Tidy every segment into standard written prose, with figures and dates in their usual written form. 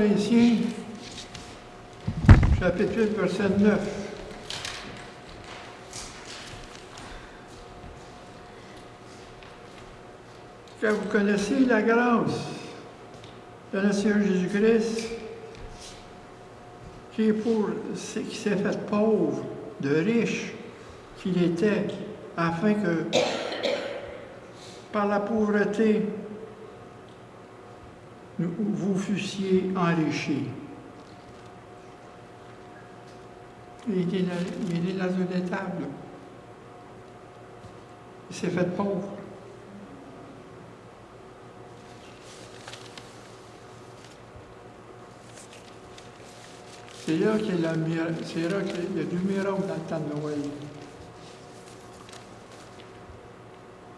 Corinthiens, chapitre 8, verset 9. Car vous connaissez la grâce de notre Seigneur Jésus-Christ, qui s'est fait pauvre, de riche qu'il était, afin que par la pauvreté, vous fussiez enrichis. Il est dans une étable. Il s'est fait pauvre. C'est là qu'il y a deux miracles dans le temps de Noël.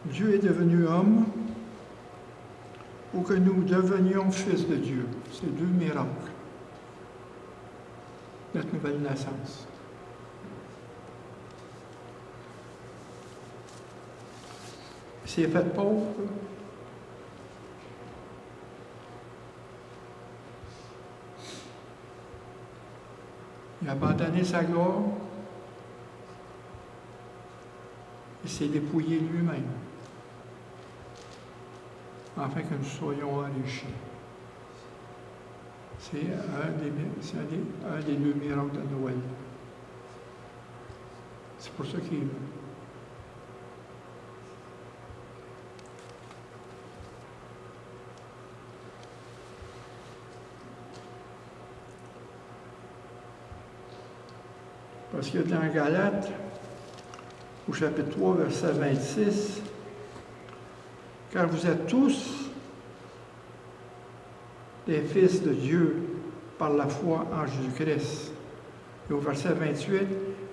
Dieu est devenu homme pour que nous devenions fils de Dieu. C'est deux miracles. Notre nouvelle naissance. Il s'est fait pauvre. Il a abandonné sa gloire. Il s'est dépouillé lui-même, afin que nous soyons enrichis. C'est un des deux miracles de Noël. C'est pour ça qu'il est là. Parce que dans Galates, au chapitre 3, verset 26, car vous êtes tous des fils de Dieu par la foi en Jésus-Christ. Et au verset 28,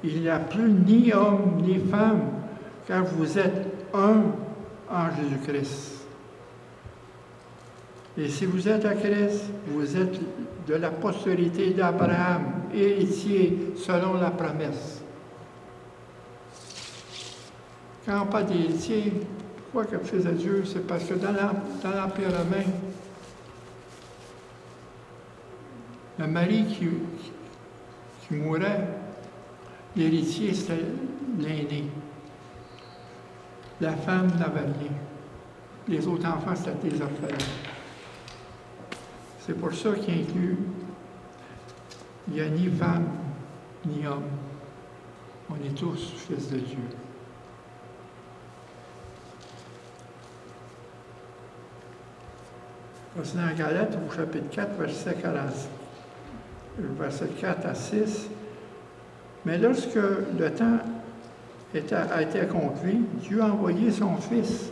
il n'y a plus ni homme ni femme, car vous êtes un en Jésus-Christ. Et si vous êtes à Christ, vous êtes de la postérité d'Abraham, héritier selon la promesse. Quand on parle d'héritier, pourquoi que fils de Dieu? C'est parce que dans l'Empire romain, le mari qui mourait, l'héritier, c'était l'aîné. La femme n'avait rien. Les autres enfants, c'était des orphelins. C'est pour ça qu'il inclut, il n'y a ni femme, ni homme. On est tous fils de Dieu. C'est dans Galates, au chapitre 4, verset 4 à 6. Mais lorsque le temps a été accompli, Dieu a envoyé son Fils,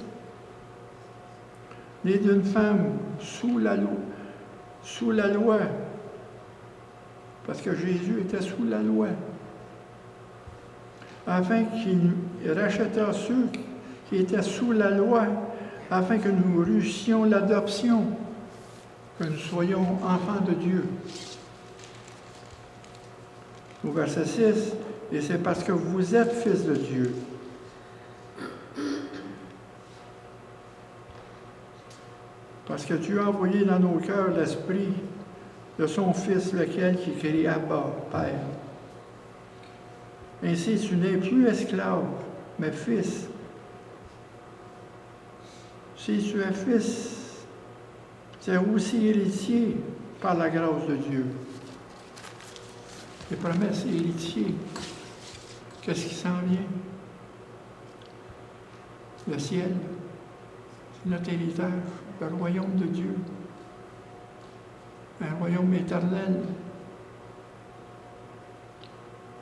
né d'une femme sous la loi, parce que Jésus était sous la loi, afin qu'il rachètât ceux qui étaient sous la loi, afin que nous reçussions l'adoption, que nous soyons enfants de Dieu. Au verset 6, et c'est parce que vous êtes fils de Dieu. Parce que Dieu a envoyé dans nos cœurs l'esprit de son Fils, lequel qui crie Abba, Père. Ainsi, tu n'es plus esclave, mais fils. Si tu es fils, tu es aussi héritier par la grâce de Dieu. Les promesses héritiers. Qu'est-ce qui s'en vient? Le ciel, c'est notre héritage, le royaume de Dieu. Un royaume éternel.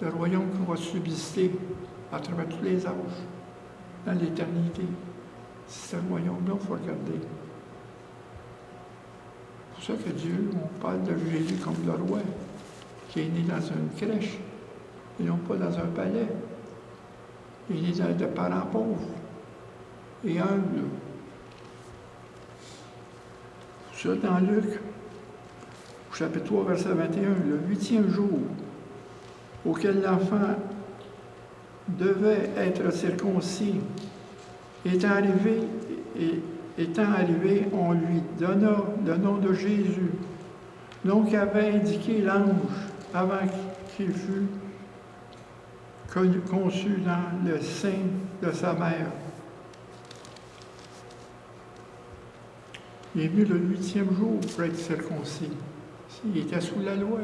Le royaume qui va subsister à travers tous les âges, dans l'éternité. C'est ce royaume-là qu'il faut regarder. C'est pour ça que Dieu, on parle de Jésus comme le roi, qui est né dans une crèche, et non pas dans un palais. Il est né de parents pauvres et humbles. Ça, dans Luc, au chapitre 3, verset 21, le 8e jour, auquel l'enfant devait être circoncis, étant arrivé, on lui donna le nom de Jésus, Donc, avait indiqué l'ange avant qu'il fût conçu dans le sein de sa mère. Il est venu le 8e jour pour être circoncis. Il était sous la loi.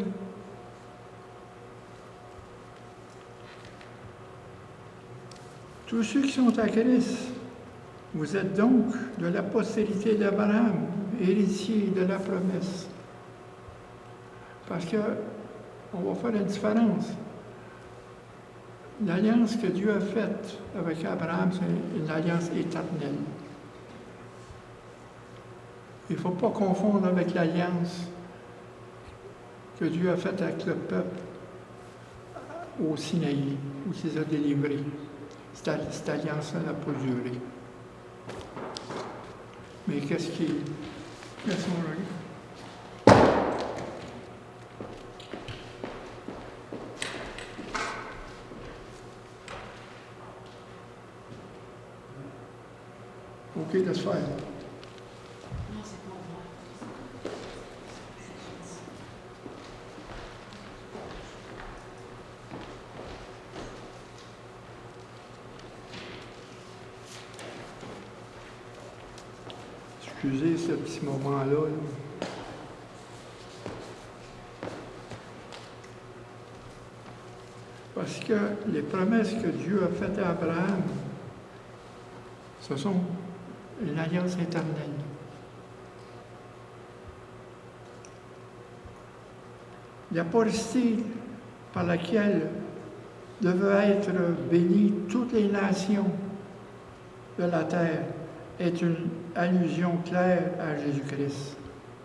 Tous ceux qui sont à Christ, vous êtes donc de la postérité d'Abraham, héritier de la promesse. Parce qu'on va faire la différence. L'alliance que Dieu a faite avec Abraham, c'est une alliance éternelle. Il ne faut pas confondre avec l'alliance que Dieu a faite avec le peuple au Sinaï, où il les a délivrés. Cette alliance n'a pas duré. Mais qu'est-ce qu'on regarde? OK, laisse faire. Excusez ce petit moment-là. Là. Parce que les promesses que Dieu a faites à Abraham, ce sont une alliance éternelle. La porosité par laquelle devaient être bénies toutes les nations de la terre est une allusion claire à Jésus-Christ,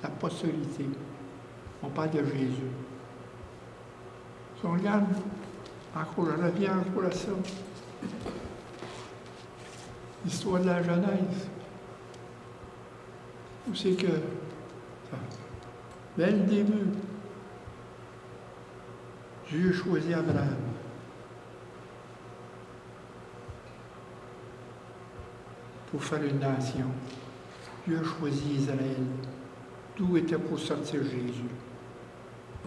la postérité. On parle de Jésus. Si on regarde, encore, je reviens encore à ça. L'histoire de la Genèse. Où c'est que, dès le début, Dieu choisit Abraham. Pour faire une nation. Dieu a choisi Israël. D'où était pour sortir Jésus.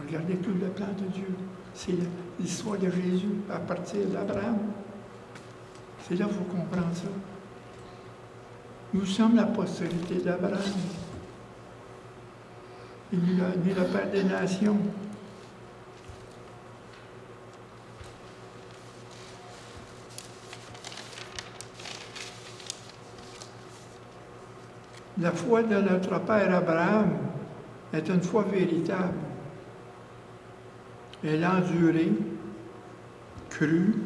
Regardez tout le plan de Dieu. C'est l'histoire de Jésus à partir d'Abraham. C'est là qu'il faut comprendre ça. Nous sommes la postérité d'Abraham. Il est le Père des nations. La foi de notre Père Abraham est une foi véritable. Elle a enduré, cru,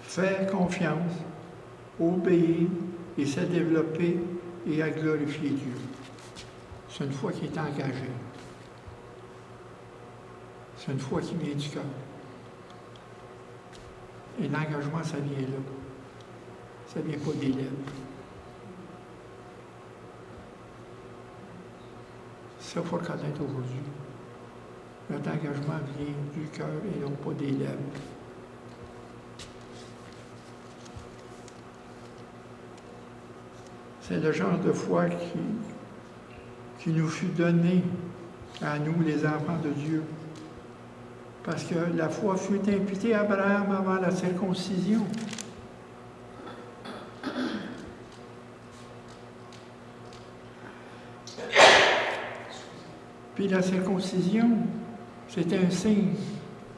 fait confiance, obéi et s'est développée et a glorifié Dieu. C'est une foi qui est engagée. C'est une foi qui vient du cœur. Et l'engagement, ça vient là. Ça ne vient pas des lèvres. Ça, il faut le connaître aujourd'hui. Notre engagement vient du cœur et non pas des lèvres. C'est le genre de foi qui nous fut donné à nous, les enfants de Dieu. Parce que la foi fut imputée à Abraham avant la circoncision. Puis la circoncision, c'était un signe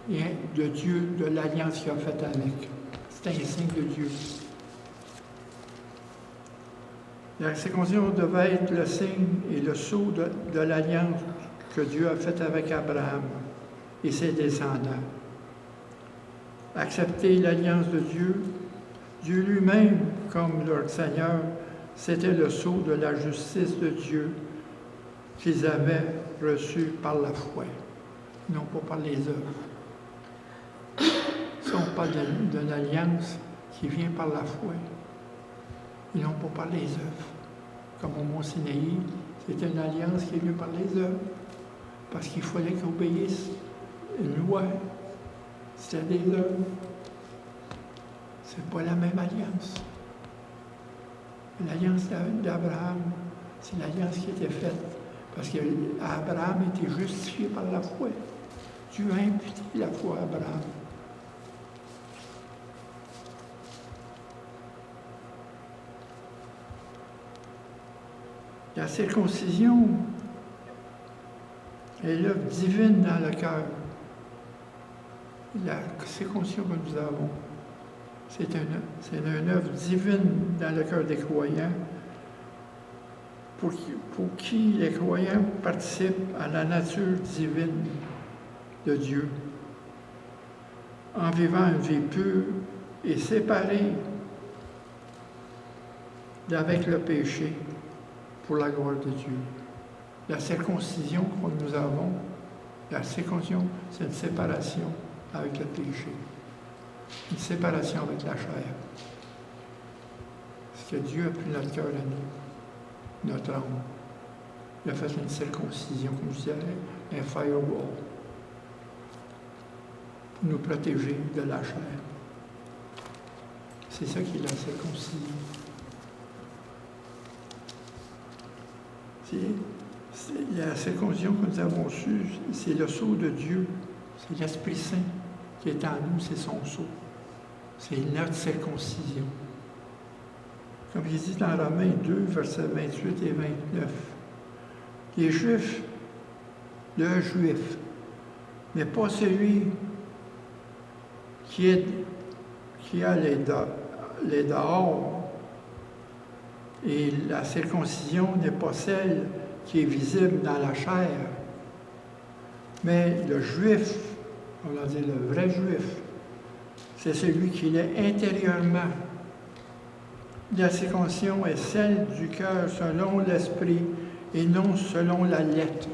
de Dieu, de l'alliance qu'il a faite avec. C'était un signe de Dieu. La circoncision devait être le signe et le sceau de l'alliance que Dieu a faite avec Abraham et ses descendants. Accepter l'alliance de Dieu, Dieu lui-même, comme leur Seigneur, c'était le sceau de la justice de Dieu qu'ils avaient reçu par la foi, non pas par les œuvres. Si on parle d'une alliance qui vient par la foi, et non pas par les œuvres. Comme au Mont Sinaï, c'était une alliance qui est venue par les œuvres, parce qu'il fallait qu'ils obéissent une loi. C'était des œuvres. C'est pas la même alliance. L'alliance d'Abraham, c'est l'alliance qui était faite Parce qu'Abraham était justifié par la foi. Dieu a imputé la foi à Abraham. La circoncision est l'œuvre divine dans le cœur. La circoncision que nous avons, c'est une œuvre divine dans le cœur des croyants pour qui les croyants participent à la nature divine de Dieu en vivant une vie pure et séparée d'avec le péché pour la gloire de Dieu. La circoncision que nous avons, la circoncision, c'est une séparation avec le péché, une séparation avec la chair. Parce que Dieu a pris notre cœur à nous, notre âme. Il a fait une circoncision, comme je dirais, un firewall, pour nous protéger de la chair. C'est ça qui est la circoncision. La circoncision que nous avons eue, c'est le sceau de Dieu. C'est l'Esprit Saint qui est en nous, c'est son sceau. C'est notre circoncision. Comme il dit dans Romains 2, versets 28 et 29. Les Juifs, le Juif, mais pas celui qui a les dehors. Et la circoncision n'est pas celle qui est visible dans la chair. Mais le Juif, on va dire le vrai Juif, c'est celui qui l'est intérieurement. La circoncision est celle du cœur selon l'esprit et non selon la lettre.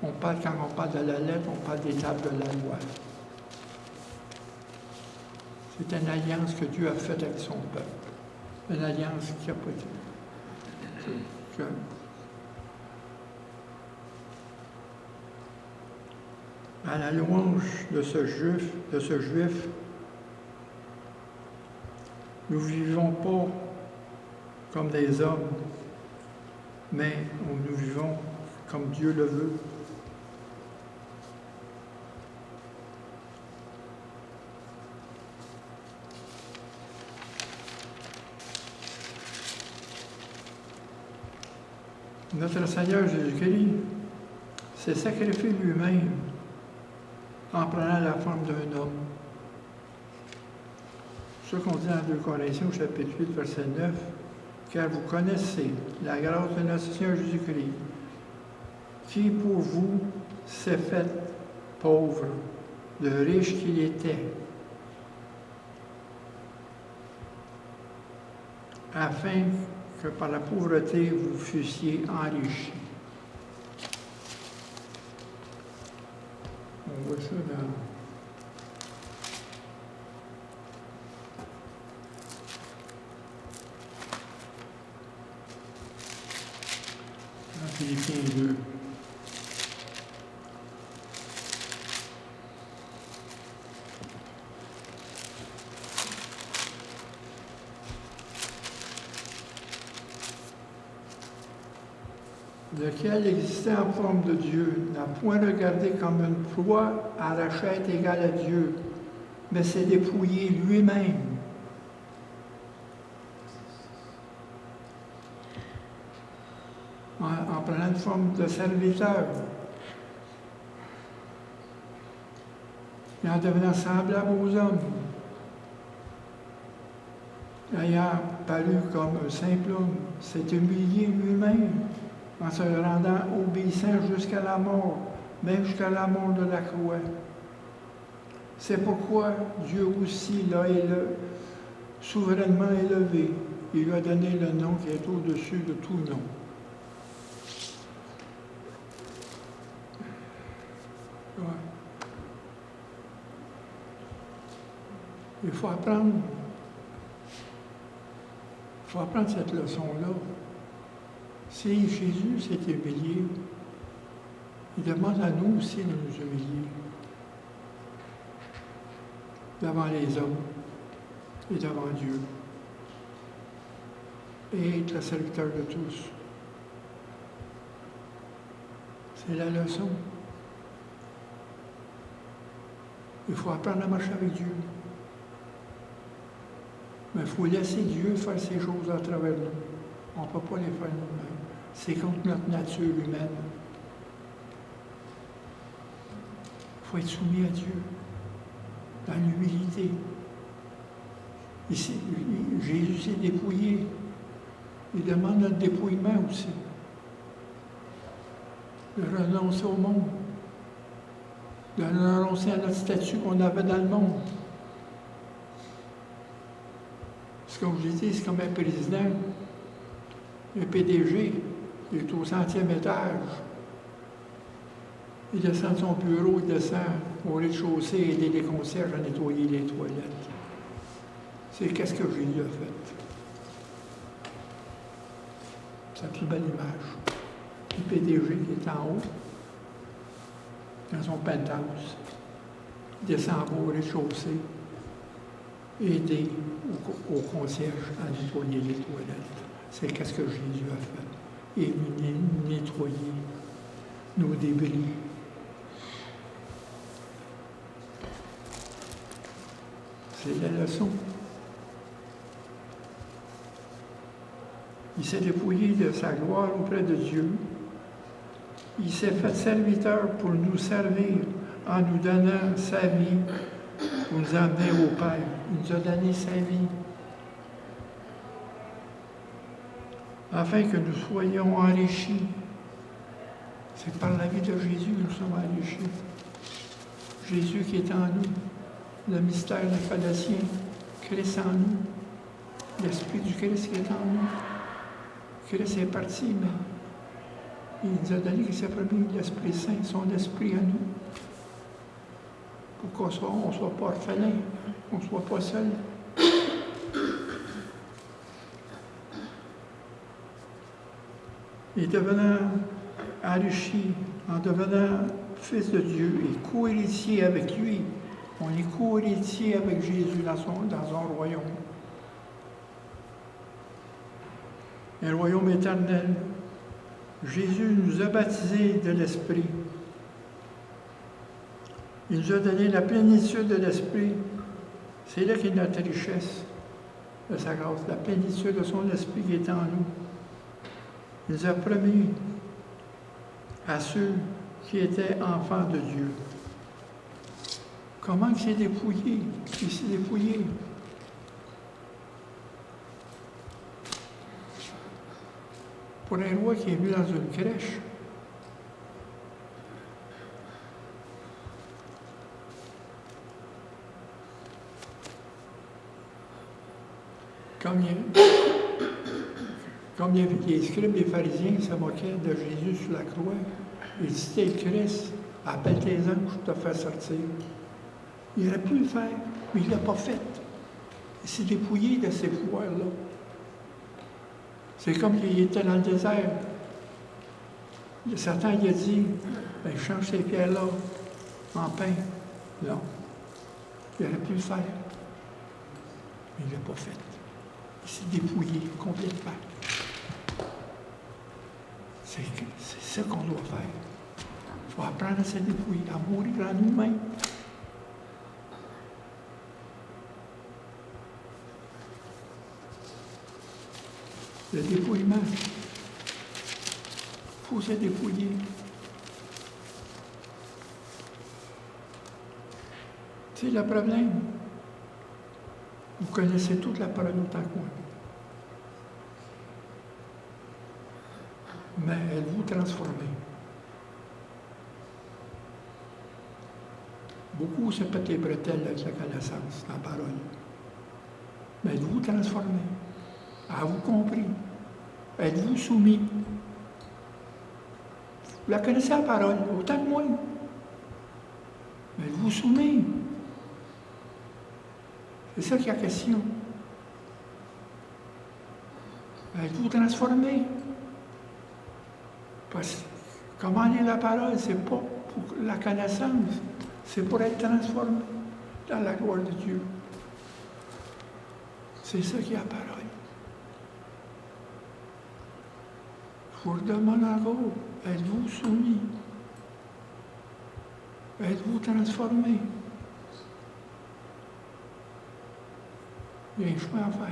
Quand on parle de la lettre, on parle des tables de la loi. C'est une alliance que Dieu a faite avec son peuple. Une alliance qui n'a pas été. À la louange de ce Juif, nous ne vivons pas comme des hommes, mais nous vivons comme Dieu le veut. Notre Seigneur Jésus-Christ s'est sacrifié lui-même en prenant la forme d'un homme. Ce qu'on dit dans 2 Corinthiens, chapitre 8, verset 9, « Car vous connaissez la grâce de notre Seigneur Jésus-Christ, qui pour vous s'est fait pauvre, de riche qu'il était, afin que par la pauvreté vous fussiez enrichis. » On voit ça dans Philippiens 2. Lequel existait en forme de Dieu, n'a point regardé comme une proie arrachée égale à Dieu, mais s'est dépouillé lui-même. En prenant une forme de serviteur. Et en devenant semblable aux hommes. Ayant paru comme un simple homme, s'est humilié lui-même en se rendant obéissant jusqu'à la mort, même jusqu'à la mort de la croix. C'est pourquoi Dieu aussi l'a souverainement élevé. Il lui a donné le nom qui est au-dessus de tout nom. Ouais. Il faut apprendre. Il faut apprendre cette leçon-là. Si Jésus s'est humilié, il demande à nous aussi de nous humilier devant les hommes et devant Dieu et être le serviteur de tous. C'est la leçon. Il faut apprendre à marcher avec Dieu. Mais il faut laisser Dieu faire ces choses à travers nous. On ne peut pas les faire nous-mêmes. C'est contre notre nature humaine. Il faut être soumis à Dieu, dans l'humilité. Jésus s'est dépouillé. Il demande notre dépouillement aussi. De renoncer au monde. De renoncer à notre statut qu'on avait dans le monde. Parce que comme je dis, c'est comme un président, un PDG, il est au 100e étage. Il descend de son bureau, il descend au rez-de-chaussée et aider les concierges à nettoyer les toilettes. C'est qu'est-ce que Jésus a fait. C'est la plus belle image. Le PDG qui est en haut, dans son penthouse, il descend en bas au rez-de-chaussée, aider aux concierges à nettoyer les toilettes. C'est qu'est-ce que Jésus a fait. Et nettoyer nos débris. C'est la leçon. Il s'est dépouillé de sa gloire auprès de Dieu. Il s'est fait serviteur pour nous servir en nous donnant sa vie pour nous amener au Père. Il nous a donné sa vie afin que nous soyons enrichis. C'est par la vie de Jésus que nous sommes enrichis. Jésus qui est en nous, le mystère des Colossiens, Christ en nous, l'Esprit du Christ qui est en nous. Christ est parti, mais il nous a donné qu'il s'est promis l'Esprit Saint, son Esprit à nous, pour qu'on ne soit pas orphelin, qu'on ne soit pas seul. Et devenant enrichi, en devenant fils de Dieu et co-héritier avec lui, on est co-héritier avec Jésus dans son royaume. Un royaume éternel. Jésus nous a baptisés de l'Esprit. Il nous a donné la plénitude de l'Esprit. C'est là qu'est notre richesse de sa grâce, la plénitude de son Esprit qui est en nous. Il nous a promis à ceux qui étaient enfants de Dieu. Comment il s'est dépouillé? Il s'est dépouillé. Pour un roi qui est venu dans une crèche, comme il y avait les scribes et les pharisiens qui se moquaient de Jésus sur la croix, il dit, t'es le Christ, appelle tes anges pour te faire sortir. Il aurait pu le faire, mais il ne l'a pas fait. Il s'est dépouillé de ces pouvoirs-là. C'est comme il était dans le désert. Satan il a dit, ben, change ces pierres-là en pain. Non. Il aurait pu le faire. Mais il ne l'a pas fait. Il s'est dépouillé complètement. C'est ça qu'on doit faire. Il faut apprendre à se dépouiller, à mourir en nous-mêmes. Le dépouillement. Il faut se dépouiller. C'est le problème. Vous connaissez toute la parole autant que moi. Mais êtes-vous transformé? Beaucoup se pètent les bretelles avec la connaissance, la parole. Mais êtes-vous transformé? Avez-vous compris? Êtes-vous soumis? Vous la connaissez la parole, autant que moi. Mais êtes-vous soumis? C'est ça qui est la question. Êtes-vous transformé? Parce que comment est la parole? C'est pas pour la connaissance, c'est pour être transformé dans la gloire de Dieu. C'est ça qui est la parole. Je vous redemande encore, êtes-vous soumis? Êtes-vous transformé? Il y a un chemin à faire.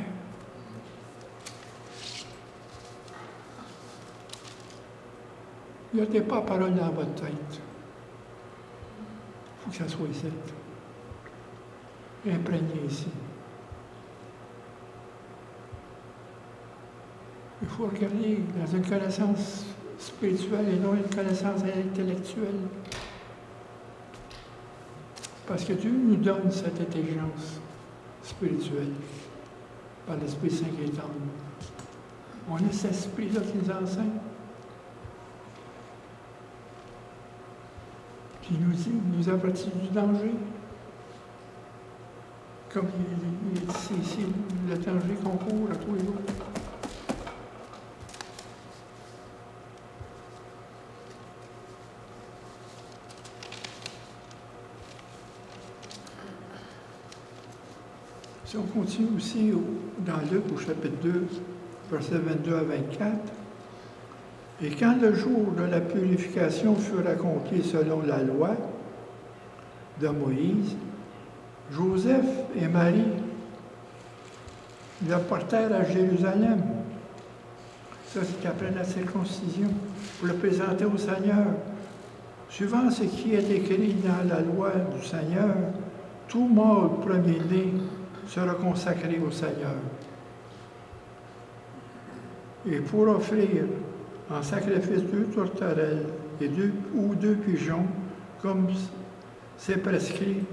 Gardez pas la parole dans votre tête. Il faut que ça soit ici. Imprégné ici. Il faut regarder dans une connaissance spirituelle et non une connaissance intellectuelle. Parce que Dieu nous donne cette intelligence spirituelle par l'Esprit Saint qui est en nous. On a cet esprit-là qui nous enseigne. Qui nous dit, nous avertit du danger. Comme il est ici, le danger qu'on court à tous les jours. Si on continue aussi dans Luc au chapitre 2, versets 22 à 24, « Et quand le jour de la purification fut accompli selon la loi de Moïse, Joseph et Marie le portèrent à Jérusalem. » Ça, c'est après la circoncision, pour le présenter au Seigneur. Suivant ce qui est écrit dans la loi du Seigneur, tout mâle premier-né sera consacré au Seigneur. Et pour offrir en sacrifice 2 tourterelles et 2 pigeons, comme c'est prescrit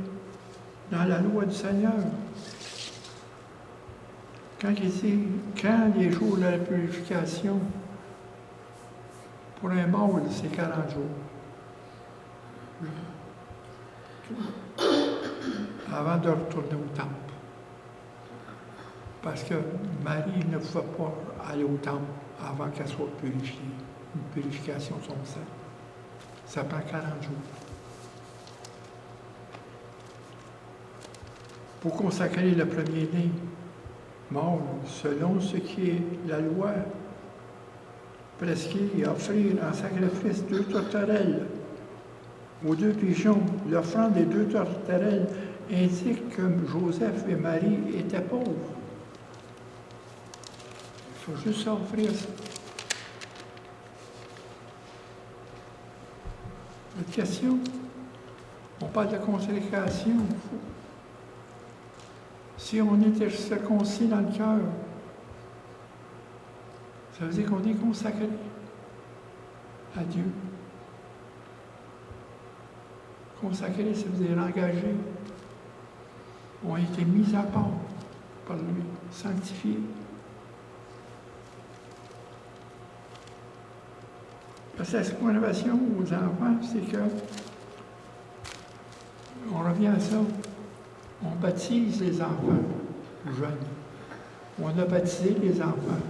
dans la loi du Seigneur. Quand il dit, quand les jours de la purification, pour un mâle, c'est 40 jours. Avant de retourner au temple. Parce que Marie ne pouvait pas aller au temple avant qu'elle soit purifiée. Une purification de son sang. Ça prend 40 jours. Pour consacrer le premier-né, mâle, selon ce qui est la loi, prescrit et offrir en sacrifice 2 tourterelles aux 2 pigeons. L'offrande des 2 tourterelles indique que Joseph et Marie étaient pauvres. Il faut juste offrir ça. Autre question? On parle de consécration. Si on est circoncis dans le cœur, ça veut dire qu'on est consacré à Dieu. Consacré, ça veut dire engagé. On a été mis à part par lui, sanctifiés. Parce que la circonvaluation aux enfants, c'est que, on revient à ça, on baptise les enfants jeunes. On a baptisé les enfants.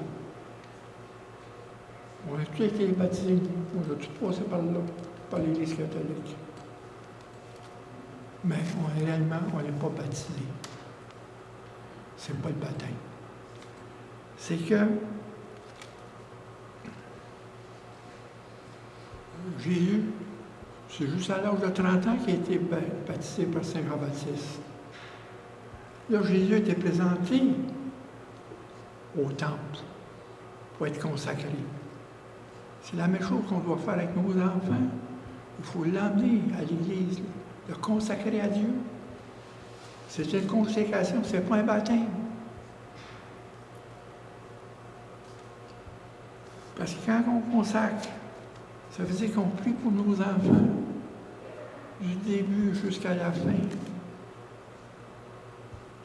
On a tous été baptisés, on a tous passé par là, par l'Église catholique. Mais réellement, on n'est pas baptisé. C'est pas le baptême. C'est que Jésus, c'est juste à l'âge de 30 ans qu'il a été baptisé par Saint Jean-Baptiste. Là, Jésus a été présenté au temple pour être consacré. C'est la même chose qu'on doit faire avec nos enfants. Il faut l'emmener à l'Église, le consacrer à Dieu. C'est une consécration, ce n'est pas un baptême. Parce que quand on consacre, ça veut dire qu'on prie pour nos enfants, du début jusqu'à la fin,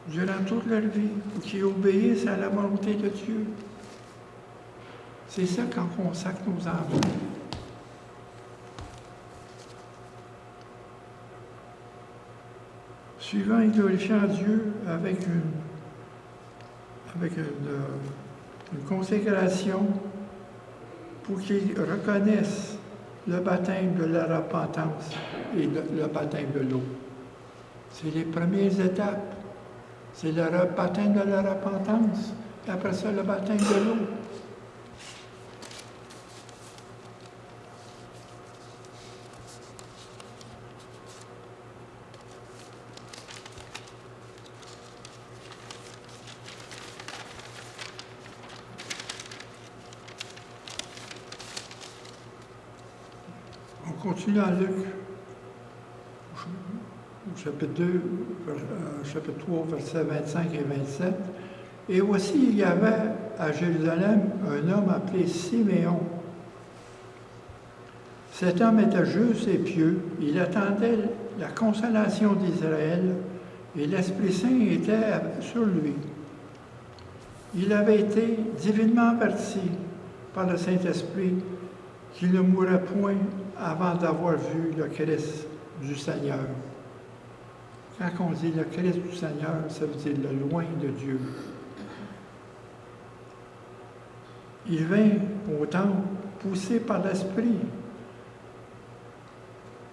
durant toute leur vie, pour qu'ils obéissent à la volonté de Dieu. C'est ça quand on consacre nos enfants. Suivant et glorifiant Dieu avec une consécration pour qu'ils reconnaissent le baptême de la repentance et le baptême de l'eau. C'est les premières étapes. C'est le baptême de la repentance, et après ça, le baptême de l'eau. continue dans Luc, au chapitre 2, chapitre 3, versets 25 et 27. Et aussi, il y avait à Jérusalem un homme appelé Siméon. Cet homme était juste et pieux. Il attendait la consolation d'Israël et l'Esprit Saint était sur lui. Il avait été divinement averti par le Saint-Esprit qu'il ne mourrait point avant d'avoir vu le Christ du Seigneur. Quand on dit le Christ du Seigneur, ça veut dire le loin de Dieu. Il vint au temple poussé par l'Esprit,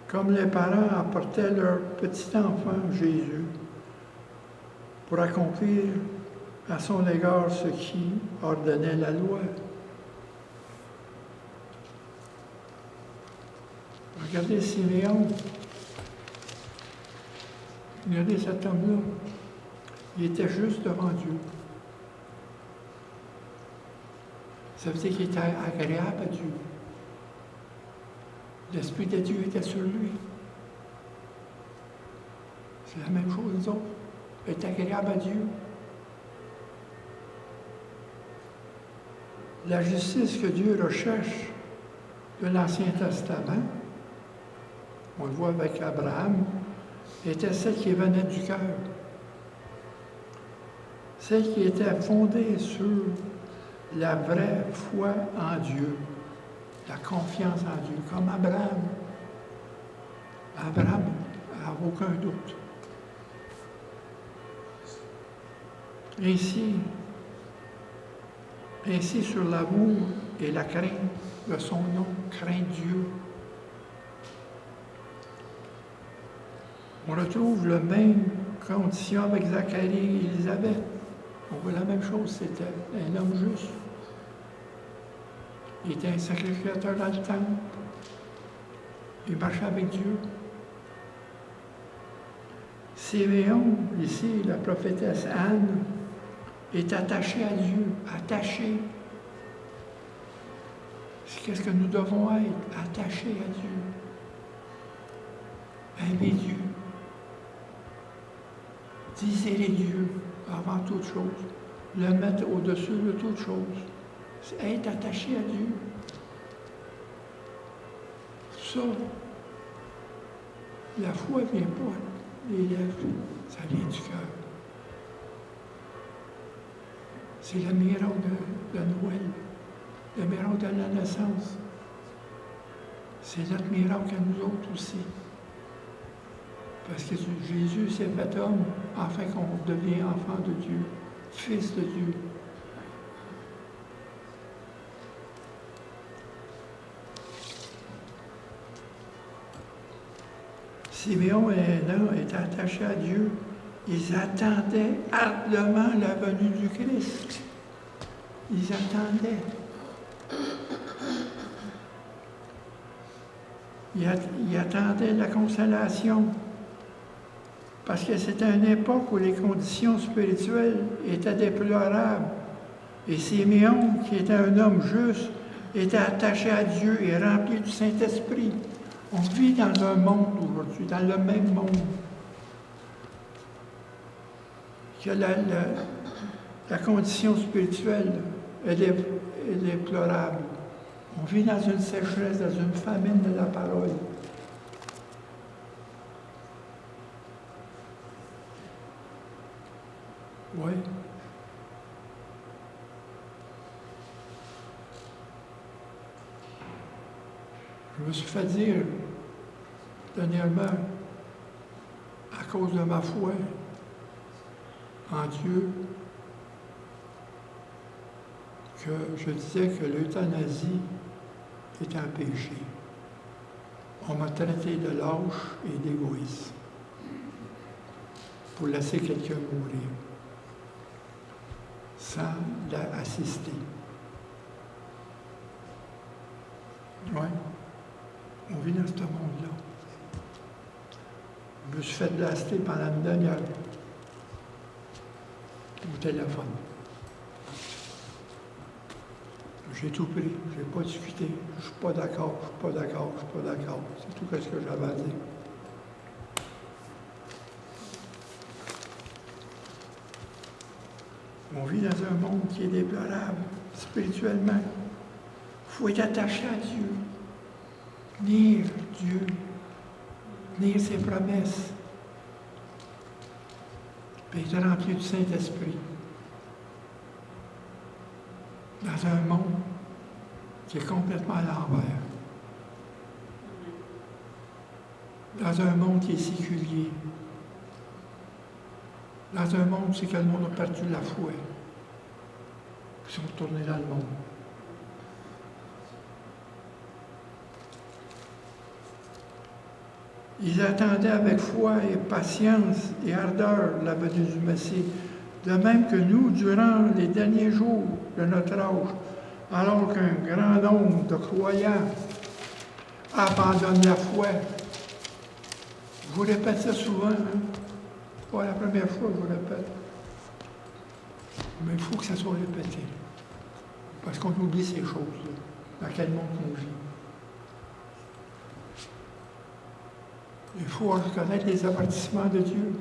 comme les parents apportaient leur petit enfant Jésus pour accomplir à son égard ce qui ordonnait la loi. Regardez Siméon. Regardez cet homme-là. Il était juste devant Dieu. Ça veut dire qu'il était agréable à Dieu. L'Esprit de Dieu était sur lui. C'est la même chose, nous autres. Être agréable à Dieu. La justice que Dieu recherche de l'Ancien Testament, on le voit avec Abraham, était celle qui venait du cœur. Celle qui était fondée sur la vraie foi en Dieu, la confiance en Dieu, comme Abraham. Abraham n'a aucun doute. Ainsi sur l'amour et la crainte de son nom, craint Dieu. On retrouve la même condition avec Zacharie et Élisabeth. On voit la même chose, c'était un homme juste. Il était un sacrificateur dans le temple. Il marchait avec Dieu. Siméon, ici, la prophétesse Anne, est attachée à Dieu, attachée. Qu'est-ce que nous devons être? Attachés à Dieu. Aimer Dieu. Désirer Dieu avant toute chose. Le mettre au-dessus de toute chose. C'est être attaché à Dieu. Ça, la foi ne vient pas des lèvres, ça vient du cœur. C'est le miracle de Noël, le miracle de la naissance. C'est notre miracle à nous autres aussi. Parce que Jésus s'est fait homme afin qu'on devienne enfant de Dieu, fils de Dieu. Siméon et Anna étaient attachés à Dieu. Ils attendaient ardemment la venue du Christ. Ils attendaient. Ils attendaient la consolation. Parce que c'était une époque où les conditions spirituelles étaient déplorables. Et Siméon, qui était un homme juste, était attaché à Dieu et rempli du Saint-Esprit. On vit dans un monde aujourd'hui, dans le même monde, que la condition spirituelle est déplorable. On vit dans une sécheresse, dans une famine de la parole. Oui. Je me suis fait dire dernièrement, à cause de ma foi en Dieu, que je disais que l'euthanasie est un péché. On m'a traité de lâche et d'égoïste pour laisser quelqu'un mourir sans l'assister. Oui. On vit dans ce monde-là. Je me suis fait blaster pendant une demi-heure au téléphone. J'ai tout pris, je n'ai pas discuté, je ne suis pas d'accord, je ne suis pas d'accord, je ne suis pas d'accord. C'est tout ce que j'avais à dire. On vit dans un monde qui est déplorable, spirituellement. Il faut être attaché à Dieu. Tenir Dieu. Tenir ses promesses. Puis être rempli du Saint-Esprit. Dans un monde qui est complètement à l'envers. Dans un monde qui est séculier. Dans un monde, c'est que le monde a perdu la foi. Ils sont retournés dans le monde. Ils attendaient avec foi et patience et ardeur la venue du Messie. De même que nous, durant les derniers jours de notre âge, alors qu'un grand nombre de croyants abandonnent la foi. Je vous répète ça souvent, hein? Pas la première fois que je vous répète. Mais il faut que ça soit répété. Parce qu'on oublie ces choses-là, dans quel monde on vit. Il faut reconnaître les avertissements de Dieu.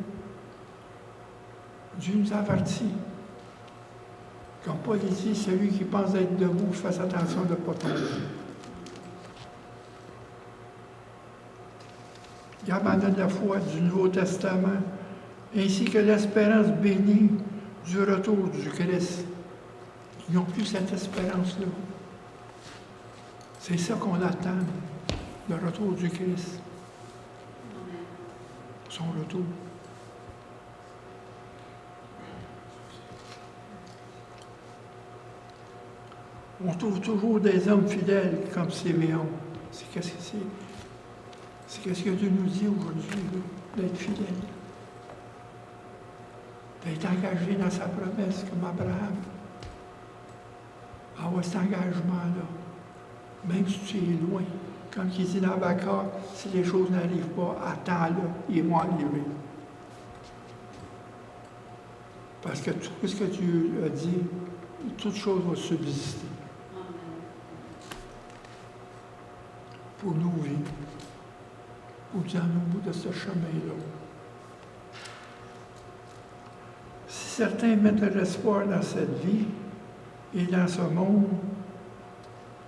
Dieu nous avertit. Comme Paul dit, celui qui pense être debout, fasse attention de ne pas tomber. Il abandonne la foi du Nouveau Testament, ainsi que l'espérance bénie du retour du Christ. Ils n'ont plus cette espérance-là. C'est ça qu'on attend, le retour du Christ. Son retour. On trouve toujours des hommes fidèles comme Siméon. C'est qu'est-ce que c'est? C'est qu'est-ce que Dieu nous dit aujourd'hui, d'être fidèle. D'être engagé dans sa promesse comme Abraham. Avoir cet engagement-là. Même si tu es loin. Comme il dit dans Habakkuk, si les choses n'arrivent pas, attends-là, ils vont arriver. Parce que tout ce que Dieu a dit, toute chose va subsister. Pour nous vivre. Pour nous emmener au bout de ce chemin-là. Si certains mettent de l'espoir dans cette vie et dans ce monde,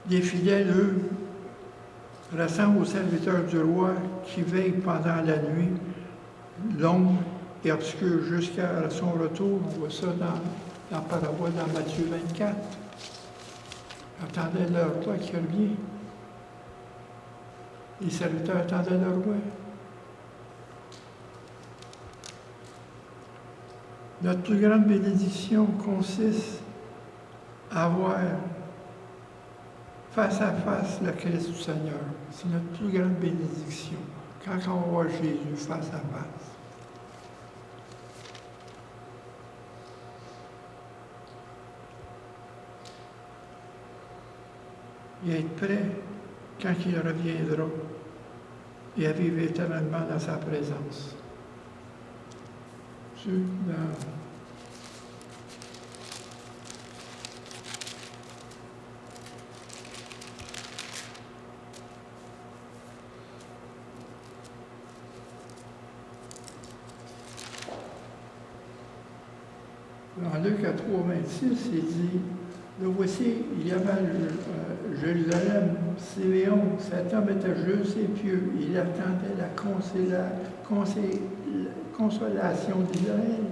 les fidèles, eux, ressemblent aux serviteurs du roi qui veillent pendant la nuit longue et obscure jusqu'à son retour. On voit ça dans la parabole dans Matthieu 24. Ils attendaient leur roi qui revient. Les serviteurs attendaient leur roi. Notre plus grande bénédiction consiste à voir face à face le Christ du Seigneur. C'est notre plus grande bénédiction. Quand on voit Jésus face à face. Et être prêt quand il reviendra et à vivre éternellement dans sa présence. Dans Luc 3, 26, il dit, le voici, il y avait Jérusalem, Siméon, cet homme était juste et pieux, il attendait la consolation d'Israël.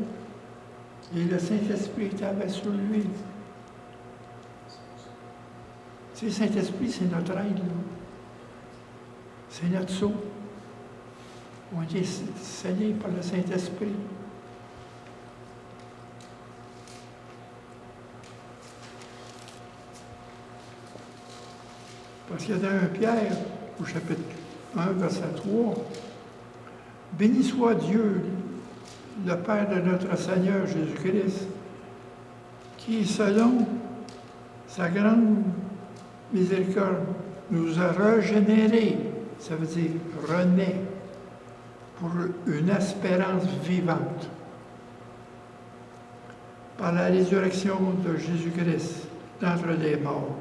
Et le Saint-Esprit était sur lui. Le Saint-Esprit, c'est notre aide, là. C'est notre sceau. On est scellés par le Saint-Esprit. Parce qu'il y a dans 1 Pierre, au chapitre 1, verset 3, « Béni soit Dieu, le Père de notre Seigneur Jésus-Christ, qui, selon sa grande miséricorde, nous a régénérés, ça veut dire renaît, pour une espérance vivante, par la résurrection de Jésus-Christ d'entre les morts,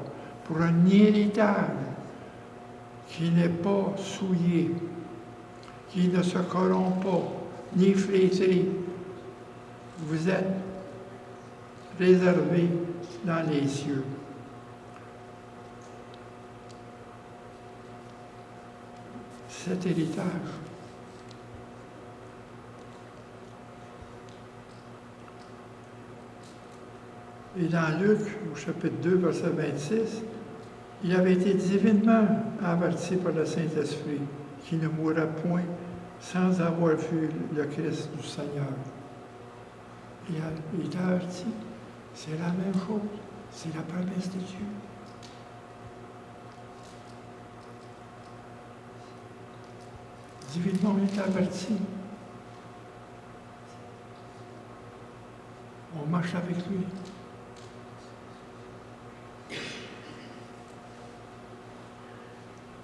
pour un héritage qui n'est pas souillé, qui ne se corrompt pas, ni flétri. Vous êtes réservés dans les cieux. Cet héritage. Et dans Luc, au chapitre 2, verset 26, il avait été divinement averti par le Saint-Esprit qu'il ne mourra point sans avoir vu le Christ du Seigneur. Il est averti. C'est la même chose. C'est la promesse de Dieu. Divinement est averti. On marche avec lui.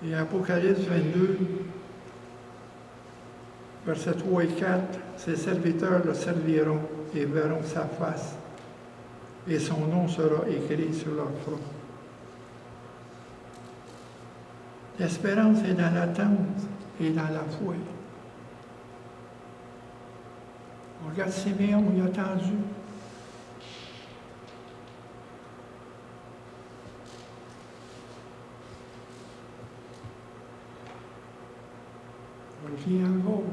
Et Apocalypse 22, versets 3 et 4, ses serviteurs le serviront et verront sa face, et son nom sera écrit sur leur front. L'espérance est dans l'attente et dans la foi. On regarde Siméon, il a attendu. On revient encore.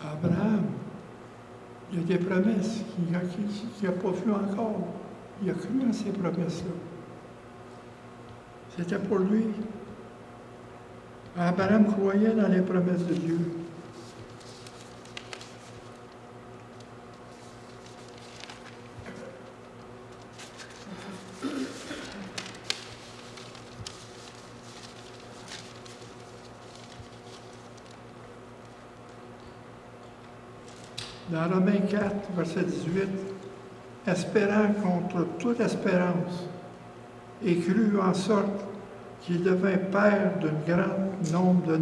Abraham, il y a des promesses qu'il n'a pas vues encore. Il a cru à ces promesses-là. C'était pour lui. Abraham croyait dans les promesses de Dieu. Dans Romains 4, verset 18, espérant contre toute espérance, et crut en sorte qu'il devint père d'un grand nombre de nations.